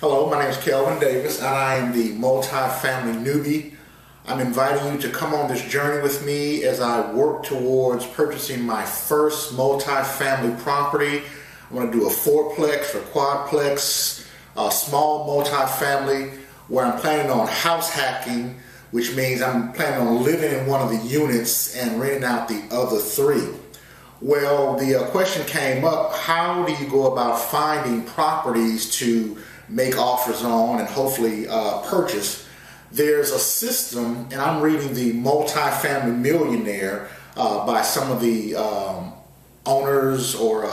Hello, my name is Kelvin Davis, and I am the multifamily newbie. I'm inviting you to come on this journey with me as I work towards purchasing my first multifamily property. I'm going to do a fourplex or quadplex, a small multifamily, where I'm planning on house hacking, which means I'm planning on living in one of the units and renting out the other three. Well, the question came up, how do you go about finding properties to make offers on and hopefully purchase? There's a system, and I'm reading The Multifamily Millionaire by some of the owners or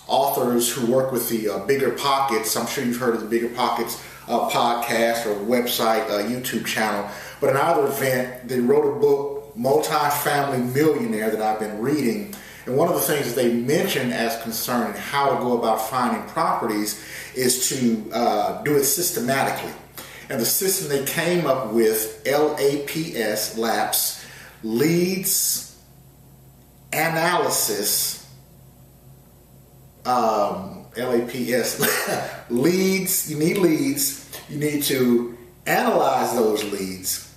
authors who work with the Bigger Pockets. I'm sure you've heard of the Bigger Pockets podcast or website, YouTube channel. But in either event, they wrote a book, Multifamily Millionaire, that I've been reading. And one of the things that they mention as concerning how to go about finding properties is to do it systematically. And the system they came up with, LAPS, leads analysis, LAPS, leads, you need leads, you need to analyze those leads,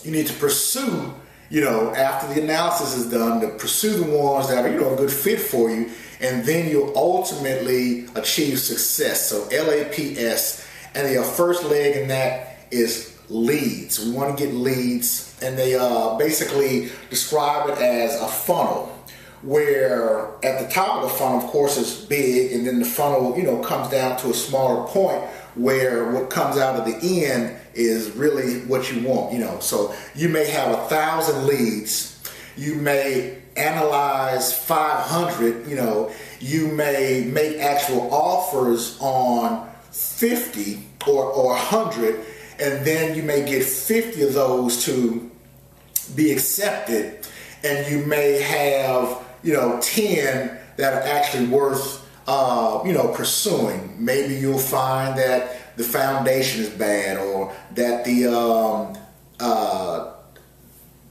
you need to pursue, after the analysis is done, to pursue the ones that are, a good fit for you, and then you'll ultimately achieve success. So LAPS, and the first leg in that is leads. We want to get leads, and they basically describe it as a funnel, where at the top of the funnel, of course, is big, and then the funnel, comes down to a smaller point where what comes out of the end is really what you want, So you may have 1,000 leads, you may analyze 500, you may make actual offers on 50 or 100, and then you may get 50 of those to be accepted, and you may have 10 that are actually worth pursuing. Maybe you'll find that the foundation is bad, or that the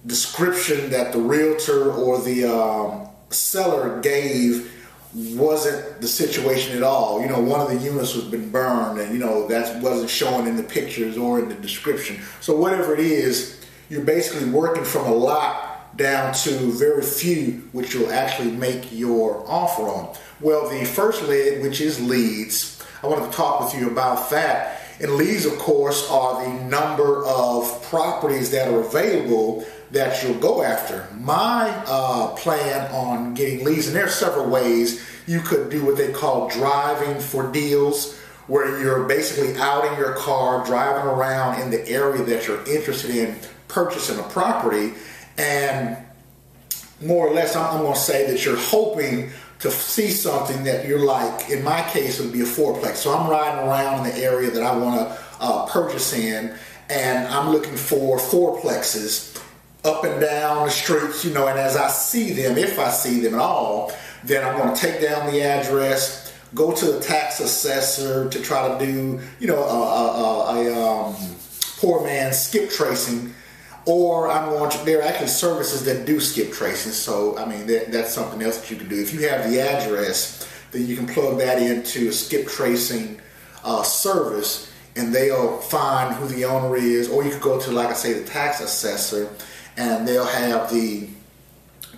description that the realtor or the seller gave wasn't the situation at all. One of the units was been burned, and that wasn't showing in the pictures or in the description. So whatever it is, you're basically working from a lot down to very few, which you'll actually make your offer on. Well, the first leg, which is leads, I wanted to talk with you about that. And leads, of course, are the number of properties that are available that you'll go after. My plan on getting leads, and there are several ways you could do what they call driving for deals, where you're basically out in your car driving around in the area that you're interested in purchasing a property, and more or less I'm going to say that you're hoping to see something that you're like. In my case, it would be a fourplex. So I'm riding around in the area that I want to purchase in, and I'm looking for fourplexes up and down the streets, and as I see them, if I see them at all, then I'm going to take down the address, go to the tax assessor to try to do, a poor man's skip tracing. Or there are actually services that do skip tracing. So, that's something else that you can do. If you have the address, then you can plug that into a skip tracing service, and they'll find who the owner is. Or you could go to, like I say, the tax assessor, and they'll have the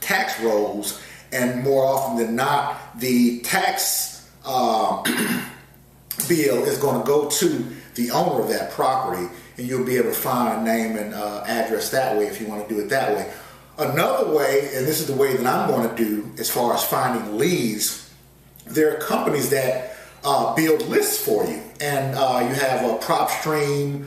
tax rolls. And more often than not, the tax bill is going to go to the owner of that property, and you'll be able to find a name and address that way if you want to do it that way. Another way, and this is the way that I'm going to do as far as finding leads, there are companies that build lists for you. And you have a PropStream,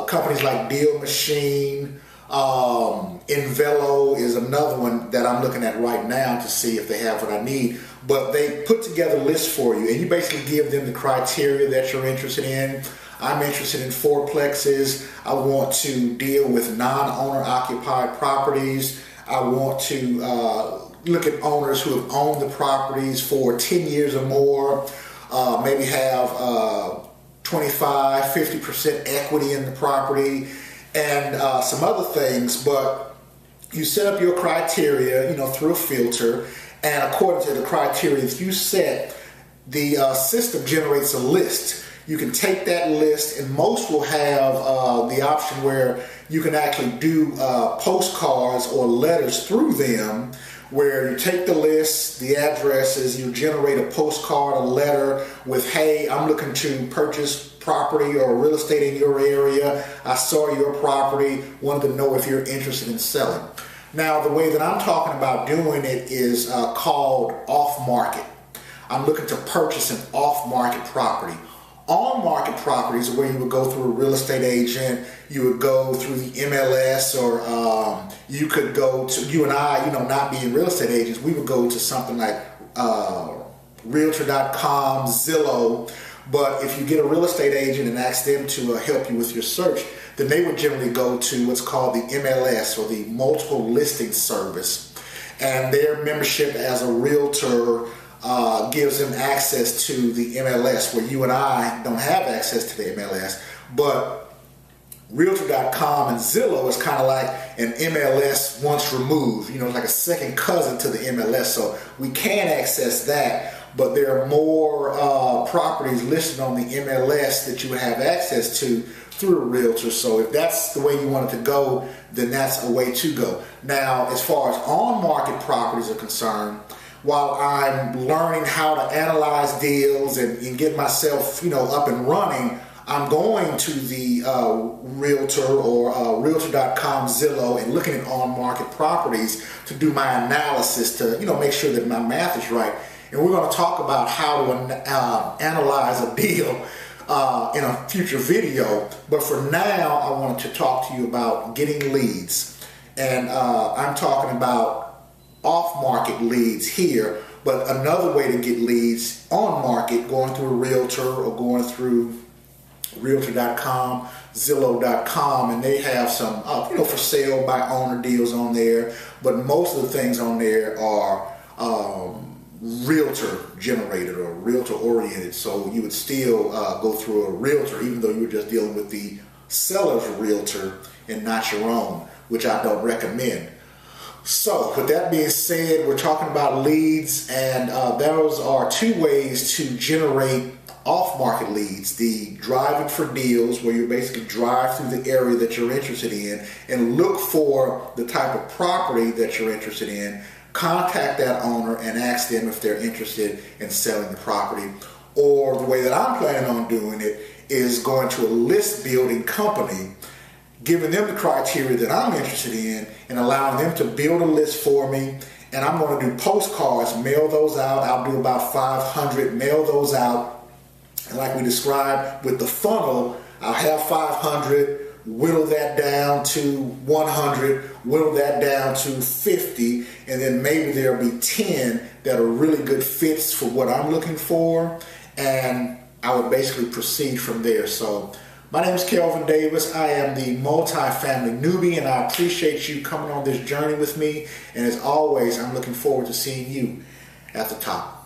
companies like Deal Machine, Invelo is another one that I'm looking at right now to see if they have what I need. But they put together lists for you, and you basically give them the criteria that you're interested in. I'm interested in fourplexes. I want to deal with non-owner occupied properties. I want to look at owners who have owned the properties for 10 years or more, maybe have 25, 50% equity in the property, and some other things. But you set up your criteria, through a filter, and according to the criteria that you set, the system generates a list. You can take that list, and most will have the option where you can actually do postcards or letters through them, where you take the list, the addresses, you generate a postcard, a letter with, hey, I'm looking to purchase property or real estate in your area. I saw your property, wanted to know if you're interested in selling. Now, the way that I'm talking about doing it is called off-market. I'm looking to purchase an off-market property. On-market properties are where you would go through a real estate agent, you would go through the MLS, or you could go to, you and I, not being real estate agents, we would go to something like Realtor.com, Zillow. But if you get a real estate agent and ask them to help you with your search, then they would generally go to what's called the MLS, or the Multiple Listing Service. And their membership as a realtor gives them access to the MLS, where you and I don't have access to the MLS. But Realtor.com and Zillow is kind of like an MLS once removed, like a second cousin to the MLS. So we can access that, but there are more properties listed on the MLS that you would have access to through a realtor. So if that's the way you want it to go, then that's a way to go. Now, as far as on-market properties are concerned, while I'm learning how to analyze deals and get myself, up and running, I'm going to the Realtor or Realtor.com, Zillow, and looking at on-market properties to do my analysis to, make sure that my math is right. And we're going to talk about how to analyze a deal in a future video. But for now, I wanted to talk to you about getting leads. And I'm talking about off-market leads here, but another way to get leads on market, going through a realtor or going through Realtor.com, Zillow.com, and they have some for sale by owner deals on there, but most of the things on there are realtor generated or realtor oriented, so you would still go through a realtor even though you were just dealing with the seller's realtor and not your own, which I don't recommend. So with that being said, we're talking about leads, and those are two ways to generate off-market leads. The driving for deals, where you basically drive through the area that you're interested in and look for the type of property that you're interested in, contact that owner and ask them if they're interested in selling the property. Or the way that I'm planning on doing it is going to a list building company, giving them the criteria that I'm interested in and allowing them to build a list for me. And I'm going to do postcards, mail those out. I'll do about 500, mail those out. And like we described with the funnel, I'll have 500, whittle that down to 100, whittle that down to 50, and then maybe there'll be 10 that are really good fits for what I'm looking for. And I would basically proceed from there. So my name is Kelvin Davis. I am the multifamily newbie, and I appreciate you coming on this journey with me. And as always, I'm looking forward to seeing you at the top.